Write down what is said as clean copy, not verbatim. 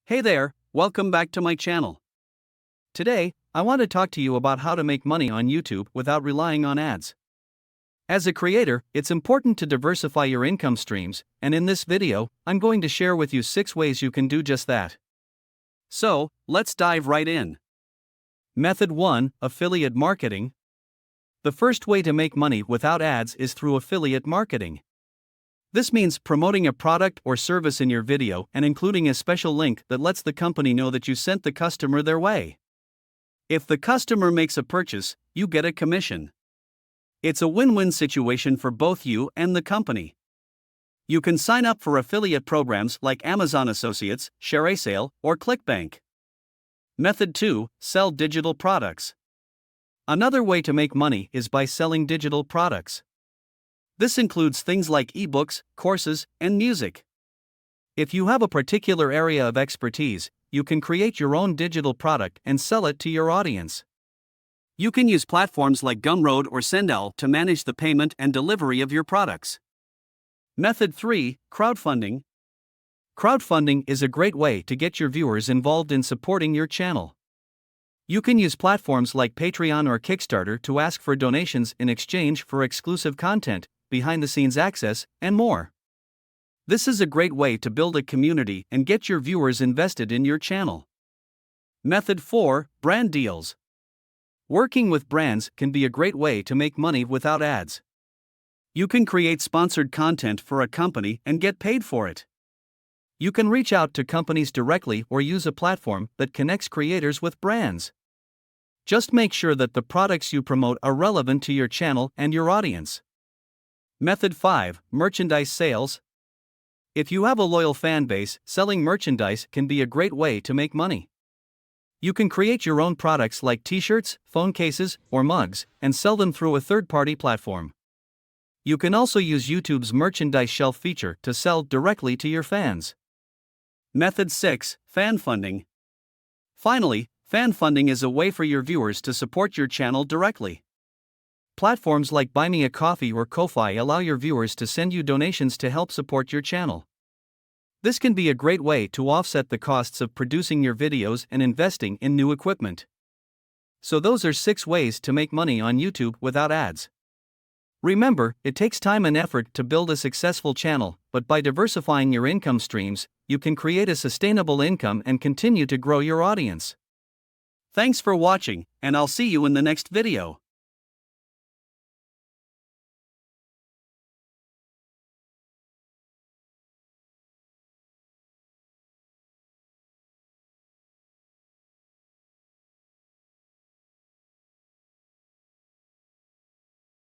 Hey there, welcome back to my channel. Today, I want to talk to you about how to make money on YouTube without relying on ads. As a creator, it's important to diversify your income streams, and in this video, I'm going to share with you 6 ways you can do just that. So, let's dive right in. Method 1: Affiliate Marketing. The first way to make money without ads is through affiliate marketing. This means promoting a product or service in your video and including a special link that lets the company know that you sent the customer their way. If the customer makes a purchase, you get a commission. It's a win-win situation for both you and the company. You can sign up for affiliate programs like Amazon Associates, ShareASale, or ClickBank. Method 2: Sell digital products. Another way to make money is by selling digital products. This includes things like ebooks, courses, and music. If you have a particular area of expertise, you can create your own digital product and sell it to your audience. You can use platforms like Gumroad or Sendel to manage the payment and delivery of your products. Method 3: Crowdfunding. Crowdfunding is a great way to get your viewers involved in supporting your channel. You can use platforms like Patreon or Kickstarter to ask for donations in exchange for exclusive content, behind-the-scenes access, and more. This is a great way to build a community and get your viewers invested in your channel. Method 4: Brand Deals. Working with brands can be a great way to make money without ads. You can create sponsored content for a company and get paid for it. You can reach out to companies directly or use a platform that connects creators with brands. Just make sure that the products you promote are relevant to your channel and your audience. Method 5: Merchandise Sales. If you have a loyal fan base, selling merchandise can be a great way to make money. You can create your own products like t-shirts, phone cases, or mugs, and sell them through a third-party platform. You can also use YouTube's merchandise shelf feature to sell directly to your fans. Method 6: Fan Funding. Finally, fan funding is a way for your viewers to support your channel directly. Platforms like Buy Me a Coffee or Ko-Fi allow your viewers to send you donations to help support your channel. This can be a great way to offset the costs of producing your videos and investing in new equipment. So those are 6 ways to make money on YouTube without ads. Remember, it takes time and effort to build a successful channel, but by diversifying your income streams, you can create a sustainable income and continue to grow your audience. Thanks for watching, and I'll see you in the next video.